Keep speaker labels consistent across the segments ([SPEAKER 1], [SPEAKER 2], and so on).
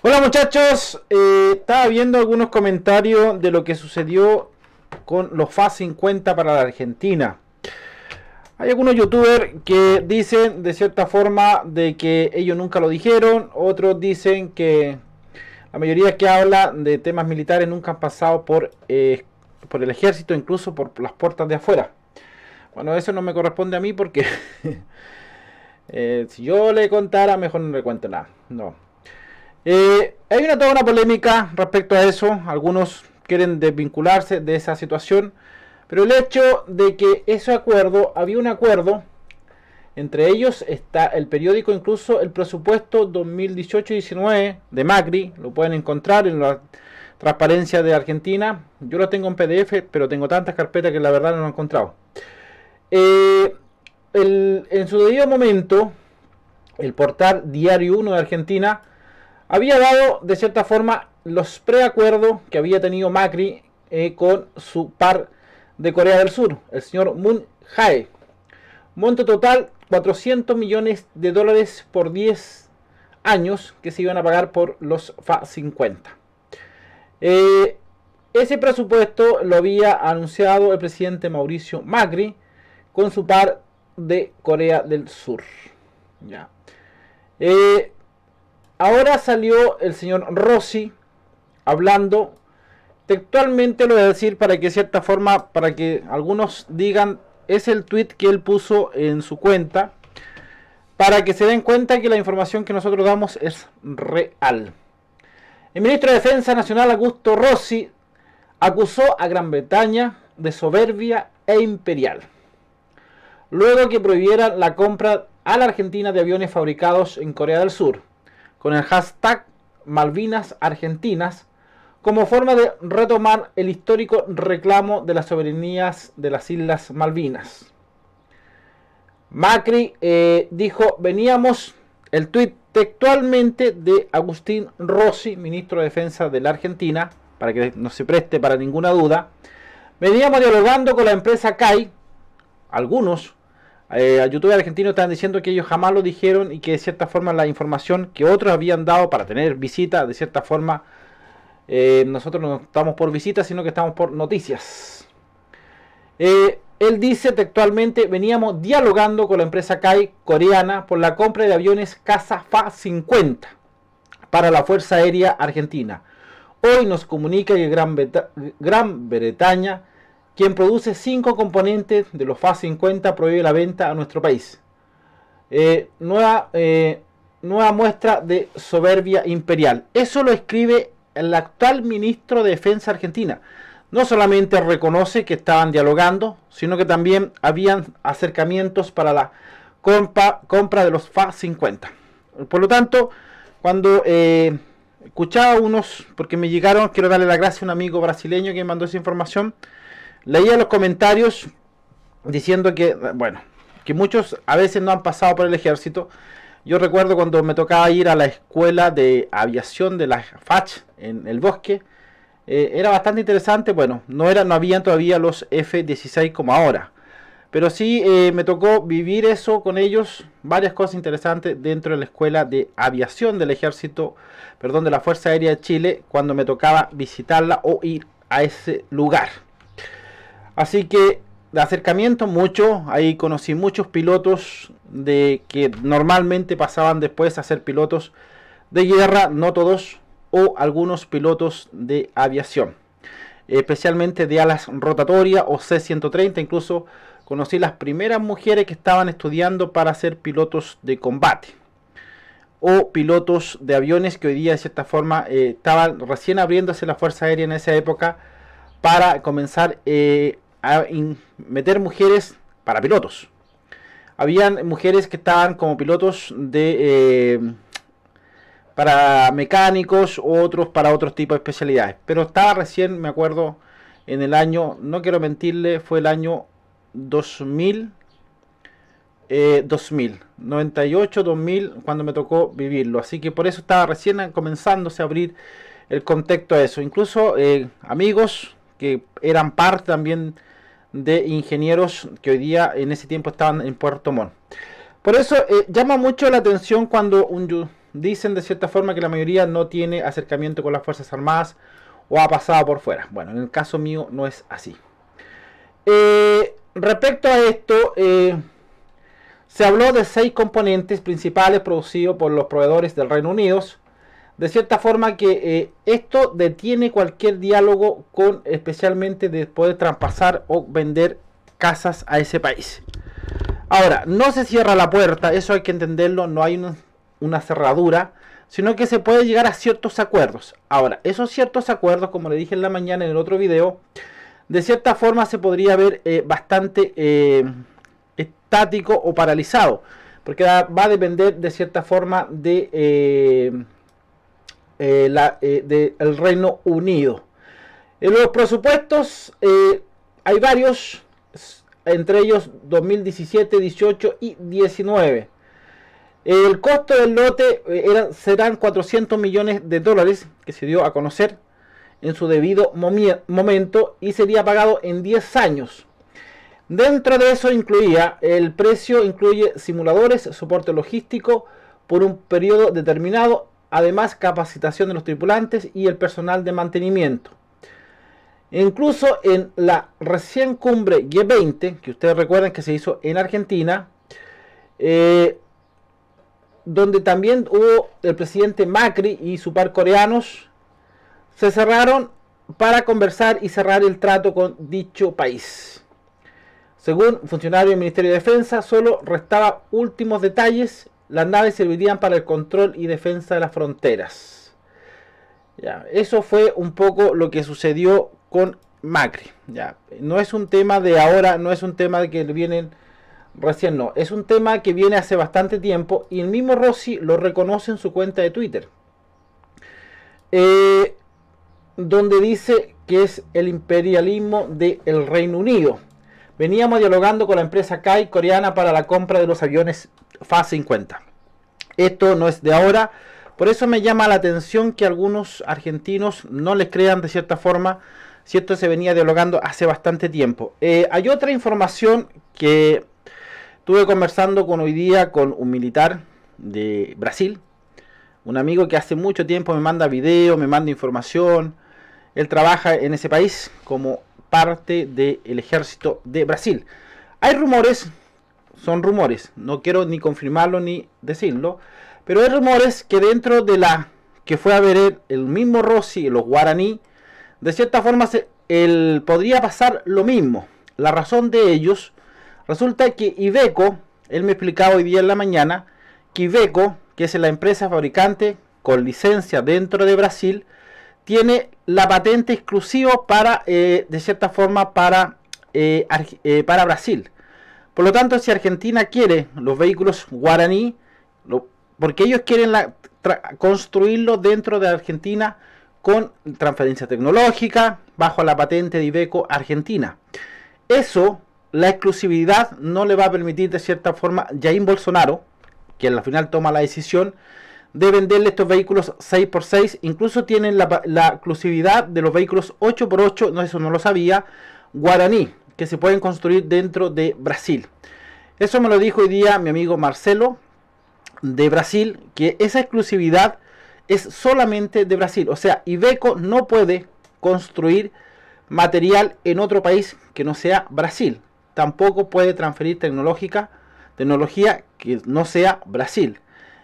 [SPEAKER 1] Hola muchachos, estaba viendo algunos comentarios de lo que sucedió con los FA 50 para la Argentina. Hay algunos youtubers que dicen de cierta forma de que ellos nunca lo dijeron, otros dicen que la mayoría que habla de temas militares nunca han pasado por el ejército, incluso por las puertas de afuera. Bueno, eso no me corresponde a mí porque si yo le contara, mejor no le cuento nada. No. Hay toda una polémica respecto a eso. Algunos quieren desvincularse de esa situación. Pero el hecho de que había un acuerdo, entre ellos está el periódico, incluso el presupuesto 2018-19 de Macri, lo pueden encontrar en la transparencia de Argentina. Yo lo tengo en PDF, pero tengo tantas carpetas que la verdad no lo he encontrado. En su debido momento, el portal Diario 1 de Argentina había dado de cierta forma los preacuerdos que había tenido Macri con su par de Corea del Sur, el señor Moon Jae. Monto total 400 millones de dólares por 10 años que se iban a pagar por los FA 50. Ese presupuesto lo había anunciado el presidente Mauricio Macri con su par de Corea del Sur. Ya. Ahora salió el señor Rossi hablando, textualmente lo voy a decir para que de cierta forma, para que algunos digan, es el tweet que él puso en su cuenta, para que se den cuenta que la información que nosotros damos es real. El ministro de Defensa Nacional, Augusto Rossi, acusó a Gran Bretaña de soberbia e imperial, luego que prohibieran la compra a la Argentina de aviones fabricados en Corea del Sur, con el hashtag Malvinas Argentinas, como forma de retomar el histórico reclamo de las soberanías de las Islas Malvinas. Macri dijo, el tuit textualmente de Agustín Rossi, ministro de Defensa de la Argentina, para que no se preste para ninguna duda, veníamos dialogando con la empresa CAI, algunos youtubers argentinos están diciendo que ellos jamás lo dijeron y que de cierta forma la información que otros habían dado para tener visita, de cierta forma nosotros no estamos por visitas sino que estamos por noticias. Él dice textualmente, veníamos dialogando con la empresa CAI coreana por la compra de aviones Casa FA 50 para la Fuerza Aérea Argentina. Hoy nos comunica que Gran Bretaña, quien produce 5 componentes de los FA 50, prohíbe la venta a nuestro país. Nueva muestra de soberbia imperial. Eso lo escribe el actual ministro de Defensa Argentina. No solamente reconoce que estaban dialogando, sino que también habían acercamientos para la compra de los FA 50. Por lo tanto, cuando escuchaba unos, porque me llegaron, quiero darle las gracias a un amigo brasileño que me mandó esa información, leía los comentarios diciendo que, bueno, que muchos a veces no han pasado por el ejército. Yo recuerdo cuando me tocaba ir a la escuela de aviación de la FACH en el bosque, era bastante interesante. Bueno, no habían todavía los F-16 como ahora, pero sí me tocó vivir eso con ellos, varias cosas interesantes dentro de la escuela de aviación del ejército, de la Fuerza Aérea de Chile, cuando me tocaba visitarla o ir a ese lugar. Así que de acercamiento mucho, ahí conocí muchos pilotos de que normalmente pasaban después a ser pilotos de guerra, no todos, o algunos pilotos de aviación, especialmente de alas rotatorias o C-130. Incluso conocí las primeras mujeres que estaban estudiando para ser pilotos de combate o pilotos de aviones que hoy día de cierta forma estaban recién abriéndose la Fuerza Aérea en esa época para comenzar a meter mujeres para pilotos. Habían mujeres que estaban como pilotos para mecánicos, otros para otros tipos de especialidades. Pero estaba recién, me acuerdo, en el año, no quiero mentirle, fue el año 2000, 98, 2000, cuando me tocó vivirlo. Así que por eso estaba recién comenzándose a abrir el contexto a eso. Incluso amigos que eran parte también de ingenieros que hoy día en ese tiempo estaban en Puerto Montt. Por eso llama mucho la atención cuando dicen de cierta forma que la mayoría no tiene acercamiento con las Fuerzas Armadas o ha pasado por fuera. Bueno, en el caso mío no es así. Respecto a esto, se habló de 6 componentes principales producidos por los proveedores del Reino Unido. De cierta forma que esto detiene cualquier diálogo con, especialmente de poder traspasar o vender casas a ese país. Ahora, no se cierra la puerta, eso hay que entenderlo, no hay una cerradura, sino que se puede llegar a ciertos acuerdos. Ahora, esos ciertos acuerdos, como le dije en la mañana en el otro video, de cierta forma se podría ver bastante estático o paralizado, porque va a depender de cierta forma de el Reino Unido. En los presupuestos hay varios, entre ellos 2017, 18 y 19. El costo del lote serán 400 millones de dólares, que se dio a conocer en su debido momento, y sería pagado en 10 años. Dentro de eso el precio incluye simuladores, soporte logístico por un periodo determinado, además capacitación de los tripulantes y el personal de mantenimiento. Incluso en la recién cumbre G20, que ustedes recuerdan que se hizo en Argentina, donde también hubo el presidente Macri y su par coreanos, se cerraron para conversar y cerrar el trato con dicho país. Según funcionarios del Ministerio de Defensa, solo restaba últimos detalles. Las naves servirían para el control y defensa de las fronteras. Ya, eso fue un poco lo que sucedió con Macri. Ya, no es un tema de ahora, no es un tema de que vienen recién, no. Es un tema que viene hace bastante tiempo y el mismo Rossi lo reconoce en su cuenta de Twitter. Donde dice que es el imperialismo del Reino Unido. Veníamos dialogando con la empresa Kai coreana para la compra de los aviones Fa-50. Esto no es de ahora, por eso me llama la atención que algunos argentinos no les crean de cierta forma, si esto se venía dialogando hace bastante tiempo. Hay otra información que estuve conversando hoy día con un militar de Brasil, un amigo que hace mucho tiempo me manda videos, me manda información. Él trabaja en ese país como parte del ejército de Brasil. Hay rumores, son rumores, no quiero ni confirmarlo ni decirlo, pero hay rumores que dentro de la que fue a ver el mismo Rossi, los guaraní, de cierta forma podría pasar lo mismo. La razón de ellos, resulta que Iveco, él me explicaba hoy día en la mañana, que Iveco, que es la empresa fabricante con licencia dentro de Brasil, tiene la patente exclusiva para, de cierta forma, para Brasil. Por lo tanto, si Argentina quiere los vehículos guaraní, porque ellos quieren construirlo dentro de Argentina con transferencia tecnológica, bajo la patente de Iveco Argentina. Eso, la exclusividad, no le va a permitir de cierta forma Jair Bolsonaro, que al final toma la decisión de venderle estos vehículos 6x6, incluso tienen la exclusividad de los vehículos 8x8, no, eso no lo sabía, guaraní, que se pueden construir dentro de Brasil. Eso me lo dijo hoy día mi amigo Marcelo de Brasil, que esa exclusividad es solamente de Brasil. O sea, Iveco no puede construir material en otro país que no sea Brasil. Tampoco puede transferir tecnología que no sea Brasil.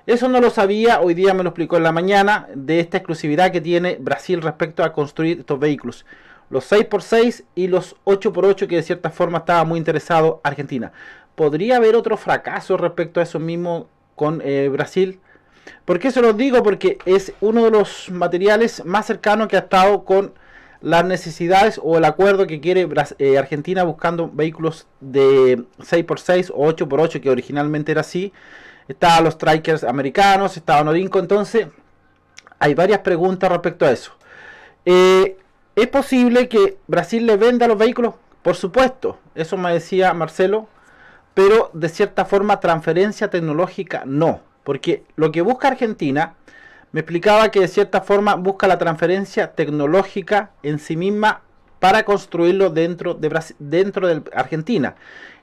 [SPEAKER 1] Eso no lo sabía, hoy día me lo explicó en la mañana, de esta exclusividad que tiene Brasil respecto a construir estos vehículos. Los 6x6 y los 8x8 que de cierta forma estaba muy interesado Argentina. ¿Podría haber otro fracaso respecto a eso mismo con Brasil? ¿Por qué se los digo? Porque es uno de los materiales más cercanos que ha estado con las necesidades o el acuerdo que quiere Argentina buscando vehículos de 6x6 o 8x8, que originalmente era así. Estaban los Strikers americanos, estaba Norinco, entonces hay varias preguntas respecto a eso. ¿Es posible que Brasil le venda los vehículos? Por supuesto, eso me decía Marcelo, pero de cierta forma transferencia tecnológica no, porque lo que busca Argentina, me explicaba que de cierta forma busca la transferencia tecnológica en sí misma para construirlo dentro de Argentina,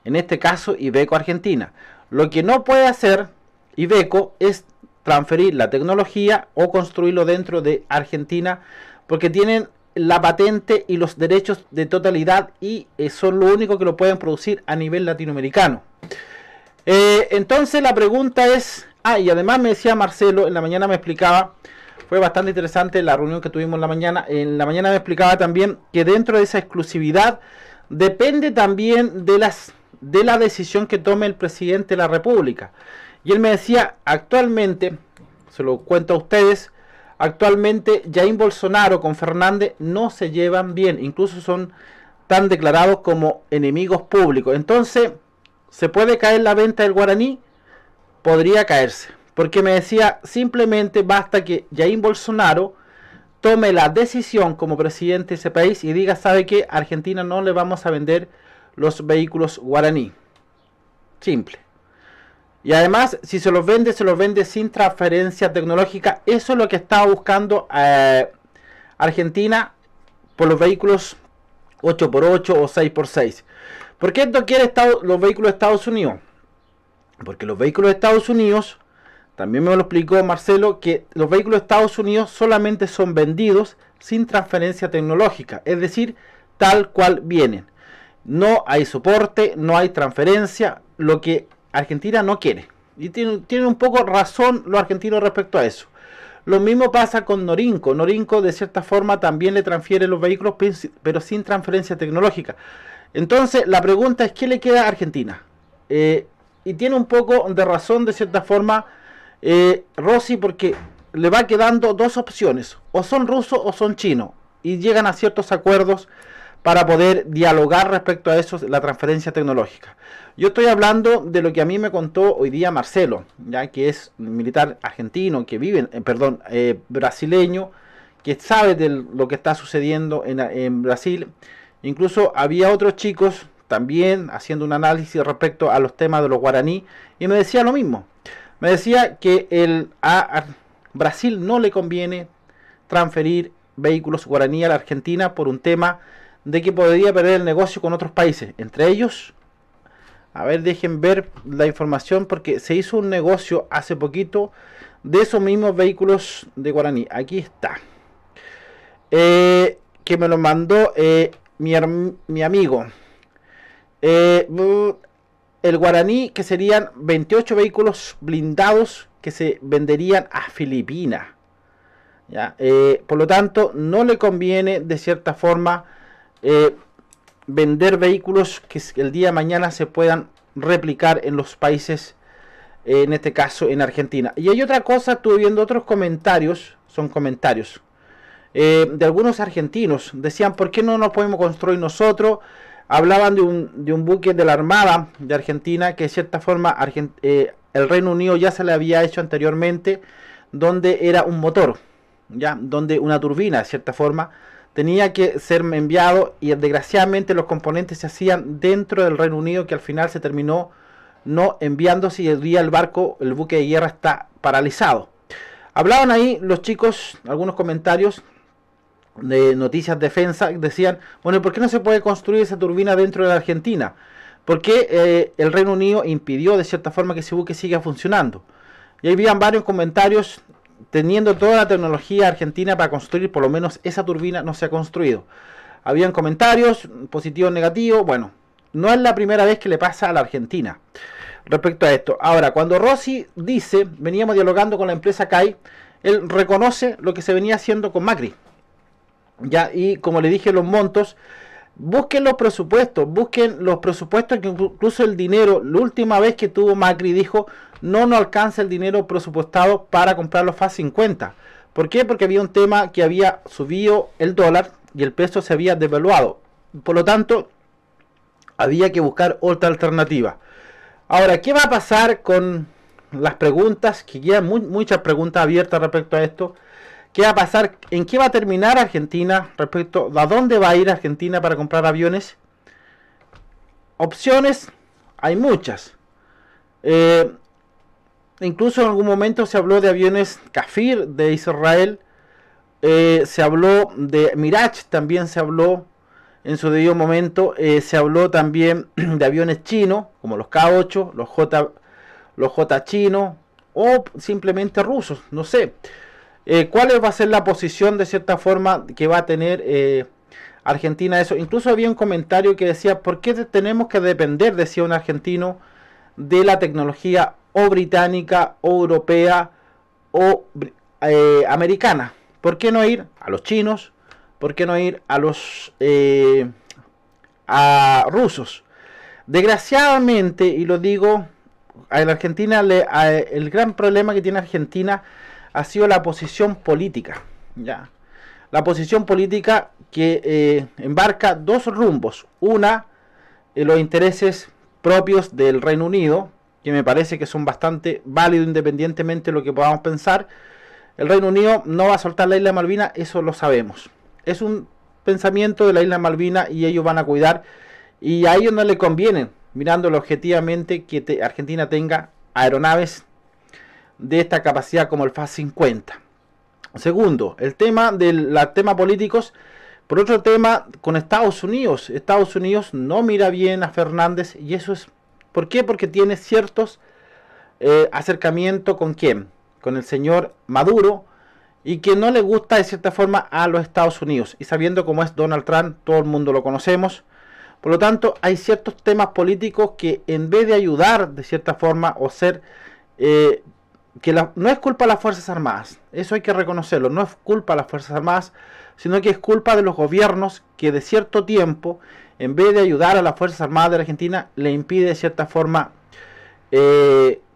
[SPEAKER 1] en este caso Iveco Argentina. Lo que no puede hacer Iveco es transferir la tecnología o construirlo dentro de Argentina, porque tienen la patente y los derechos de totalidad y son lo único que lo pueden producir a nivel latinoamericano. Entonces la pregunta es, y además me decía Marcelo, en la mañana me explicaba, fue bastante interesante la reunión que tuvimos en la mañana me explicaba también que dentro de esa exclusividad depende también de la decisión que tome el presidente de la República. Y él me decía, actualmente, se lo cuento a ustedes, actualmente Jair Bolsonaro con Fernández no se llevan bien, incluso son tan declarados como enemigos públicos. Entonces, ¿se puede caer la venta del guaraní? Podría caerse, porque me decía, simplemente basta que Jair Bolsonaro tome la decisión como presidente de ese país y diga, ¿sabe qué? A Argentina no le vamos a vender los vehículos guaraní. Simple. Y además, si se los vende sin transferencia tecnológica. Eso es lo que estaba buscando Argentina por los vehículos 8x8 o 6x6. ¿Por qué esto quiere los vehículos de Estados Unidos? Porque los vehículos de Estados Unidos, también me lo explicó Marcelo, que los vehículos de Estados Unidos solamente son vendidos sin transferencia tecnológica. Es decir, tal cual vienen. No hay soporte, no hay transferencia, lo que Argentina no quiere. Y tiene un poco razón los argentinos respecto a eso. Lo mismo pasa con Norinco. Norinco de cierta forma también le transfiere los vehículos, pero sin transferencia tecnológica. Entonces la pregunta es, ¿qué le queda a Argentina? Y tiene un poco de razón de cierta forma Rossi, porque le va quedando dos opciones. O son rusos o son chinos. Y llegan a ciertos acuerdos para poder dialogar respecto a eso, la transferencia tecnológica. Yo estoy hablando de lo que a mí me contó hoy día Marcelo, ya que es un militar argentino, que vive, brasileño, que sabe de lo que está sucediendo en Brasil. Incluso había otros chicos también haciendo un análisis respecto a los temas de los guaraní, y me decía lo mismo. Me decía que a Brasil no le conviene transferir vehículos guaraní a la Argentina por un tema de que podría perder el negocio con otros países, entre ellos, a ver, dejen ver la información, porque se hizo un negocio hace poquito de esos mismos vehículos de guaraní. Aquí está, que me lo mandó mi amigo. El guaraní, que serían 28 vehículos blindados que se venderían a Filipinas, ¿ya? Por lo tanto, no le conviene de cierta forma vender vehículos que el día de mañana se puedan replicar en los países, en este caso en Argentina. Y hay otra cosa, estuve viendo otros comentarios, son comentarios de algunos argentinos, decían, ¿por qué no nos podemos construir nosotros? Hablaban de un buque de la Armada de Argentina, que de cierta forma el Reino Unido ya se le había hecho anteriormente, donde era un motor, ya, donde una turbina de cierta forma tenía que ser enviado, y desgraciadamente los componentes se hacían dentro del Reino Unido, que al final se terminó no enviándose, y el día el buque de guerra está paralizado. Hablaban ahí los chicos, algunos comentarios de Noticias Defensa, decían, bueno, ¿por qué no se puede construir esa turbina dentro de la Argentina? ¿Por qué el Reino Unido impidió de cierta forma que ese buque siga funcionando? Y ahí habían varios comentarios. Teniendo toda la tecnología argentina para construir, por lo menos esa turbina no se ha construido. Habían comentarios positivos, negativos. Bueno, no es la primera vez que le pasa a la Argentina respecto a esto. Ahora, cuando Rossi dice, veníamos dialogando con la empresa CAI, él reconoce lo que se venía haciendo con Macri, ya, y como le dije, los montos, busquen los presupuestos, que incluso el dinero, la última vez que tuvo Macri dijo, no nos alcanza el dinero presupuestado para comprar los FAS 50. ¿Por qué? Porque había un tema que había subido el dólar y el peso se había devaluado. Por lo tanto, había que buscar otra alternativa. Ahora, ¿qué va a pasar con las preguntas? Que quedan muchas preguntas abiertas respecto a esto. ¿Qué va a pasar? ¿En qué va a terminar Argentina respecto a dónde va a ir Argentina para comprar aviones? Opciones hay muchas. Incluso en algún momento se habló de aviones Kafir de Israel. Se habló de Mirage, también se habló en su debido momento. Se habló también de aviones chinos, como los K8, los J chinos. o simplemente rusos, no sé. ¿Cuál va a ser la posición de cierta forma que va a tener Argentina de eso? Incluso había un comentario que decía, ¿por qué tenemos que depender, decía un argentino, de la tecnología o británica o europea o americana? ¿Por qué no ir a los chinos? ¿Por qué no ir a los a rusos? Desgraciadamente, y lo digo, a la Argentina el gran problema que tiene Argentina ha sido la posición política, ya. La posición política que embarca dos rumbos. Una, los intereses propios del Reino Unido, que me parece que son bastante válidos independientemente de lo que podamos pensar. El Reino Unido no va a soltar la isla de Malvinas, eso lo sabemos. Es un pensamiento de la isla de Malvinas y ellos van a cuidar. Y a ellos no les conviene, mirándolo objetivamente, que Argentina tenga aeronaves de esta capacidad como el FA-50. Segundo, el tema tema políticos. Por otro tema, con Estados Unidos. Estados Unidos no mira bien a Fernández y eso es... ¿Por qué? Porque tiene ciertos acercamientos con quién, con el señor Maduro, y que no le gusta de cierta forma a los Estados Unidos. Y sabiendo cómo es Donald Trump, todo el mundo lo conocemos. Por lo tanto, hay ciertos temas políticos que en vez de ayudar de cierta forma o ser... no es culpa de las Fuerzas Armadas, eso hay que reconocerlo, no es culpa de las Fuerzas Armadas, sino que es culpa de los gobiernos que de cierto tiempo, en vez de ayudar a las Fuerzas Armadas de la Argentina, le impide de cierta forma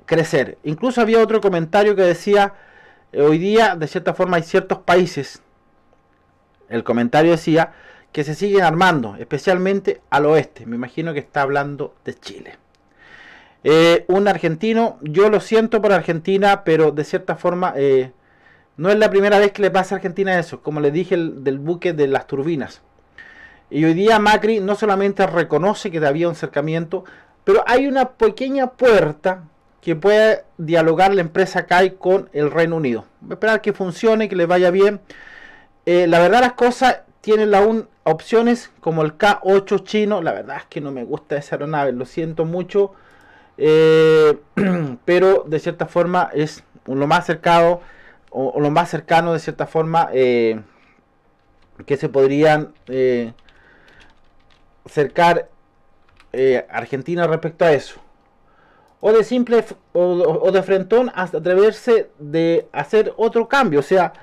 [SPEAKER 1] crecer. Incluso había otro comentario que decía, hoy día de cierta forma hay ciertos países, el comentario decía, que se siguen armando, especialmente al oeste, me imagino que está hablando de Chile. Un argentino, yo lo siento por Argentina, pero de cierta forma no es la primera vez que le pasa a Argentina eso, como le dije del buque de las turbinas. Y hoy día Macri no solamente reconoce que había un acercamiento, pero hay una pequeña puerta que puede dialogar la empresa CAI con el Reino Unido. Voy a esperar que funcione, que le vaya bien. La verdad las cosas tienen aún opciones como el K8 chino. La verdad es que no me gusta esa aeronave, lo siento mucho. Pero de cierta forma es lo más cercano o lo más cercano de cierta forma que se podrían acercar Argentina respecto a eso, o de simple o de frentón hasta atreverse de hacer otro cambio, o sea,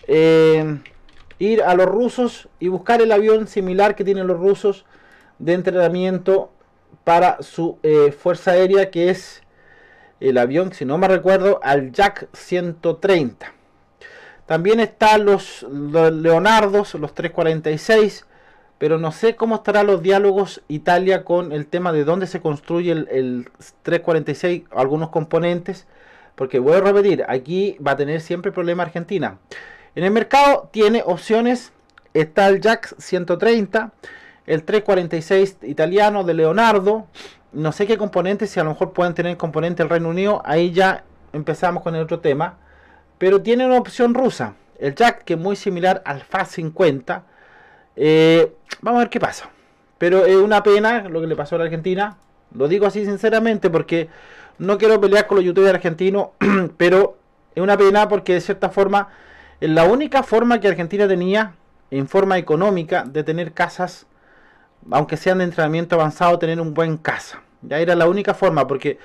[SPEAKER 1] ir a los rusos y buscar el avión similar que tienen los rusos de entrenamiento para su fuerza aérea, que es el avión, si no me recuerdo, al Yak 130. También están los Leonardos, los 346, pero no sé cómo estarán los diálogos Italia con el tema de dónde se construye el 346, algunos componentes, porque voy a repetir, aquí va a tener siempre problema Argentina. En el mercado tiene opciones, está el Yak 130, el 346 italiano de Leonardo, no sé qué componentes, si a lo mejor pueden tener componente el Reino Unido, ahí ya empezamos con el otro tema, pero tiene una opción rusa, el Yak, que es muy similar al FA-50, vamos a ver qué pasa, pero es una pena lo que le pasó a la Argentina, lo digo así sinceramente porque no quiero pelear con los youtubers argentinos, pero es una pena porque de cierta forma es la única forma que Argentina tenía en forma económica de tener casas, aunque sean de entrenamiento avanzado, tener un buen caza. Ya era la única forma, porque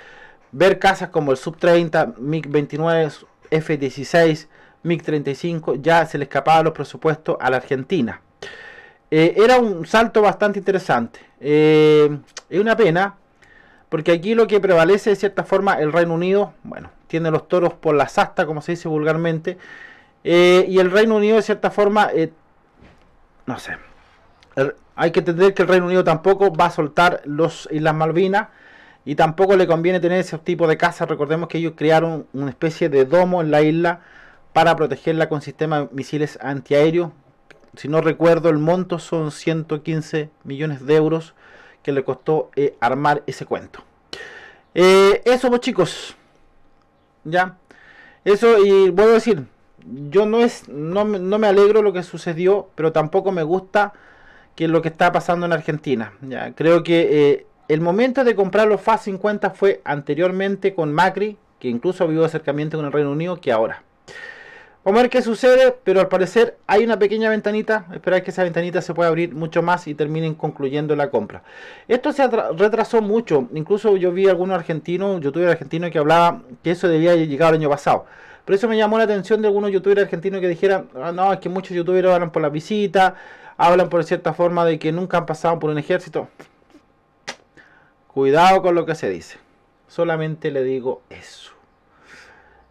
[SPEAKER 1] ver casas como el Sub-30, MiG-29, F-16, MiG-35, ya se le escapaba los presupuestos a la Argentina. Era un salto bastante interesante. Es una pena, porque aquí lo que prevalece de cierta forma el Reino Unido, bueno, tiene los toros por la asta, como se dice vulgarmente, y el Reino Unido de cierta forma, no sé, hay que entender que el Reino Unido tampoco va a soltar las Islas Malvinas y tampoco le conviene tener ese tipo de casas. Recordemos que ellos crearon una especie de domo en la isla para protegerla con sistemas de misiles antiaéreos. Si no recuerdo el monto, son 115 millones de euros que le costó armar ese cuento. Eso pues chicos, ya, eso, y vuelvo a decir, yo no me alegro lo que sucedió, pero tampoco me gusta que lo que está pasando en Argentina. Ya, creo que el momento de comprar los FA-50 fue anteriormente con Macri, que incluso ha habido acercamiento con el Reino Unido que ahora. Vamos a ver qué sucede, pero al parecer hay una pequeña ventanita. Esperar que esa ventanita se pueda abrir mucho más y terminen concluyendo la compra. Esto se retrasó mucho. Incluso yo vi algunos argentinos, youtubers argentinos, que hablaba que eso debía haber llegado el año pasado. Por eso me llamó la atención de algunos youtubers argentinos que dijeran, ah, no, es que muchos youtubers hablan por las visitas, hablan por cierta forma de que nunca han pasado por un ejército. Cuidado con lo que se dice. Solamente le digo eso.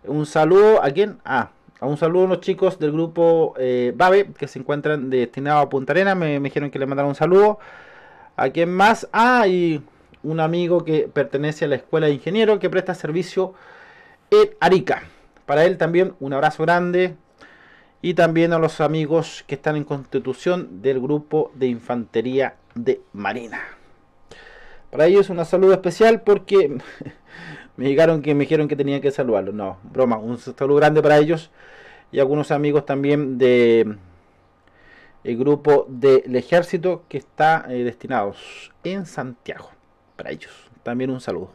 [SPEAKER 1] Un saludo a quién? A un saludo a los chicos del grupo Babe, que se encuentran destinados a Punta Arenas. Me dijeron que le mandaron un saludo. ¿A quién más? Y un amigo que pertenece a la escuela de ingenieros que presta servicio en Arica. Para él también un abrazo grande. Y también a los amigos que están en Constitución del grupo de infantería de Marina. Para ellos un saludo especial porque me dijeron que tenía que saludarlos. No, broma, un saludo grande para ellos. Y algunos amigos también de el grupo del ejército que está destinados en Santiago. Para ellos también un saludo.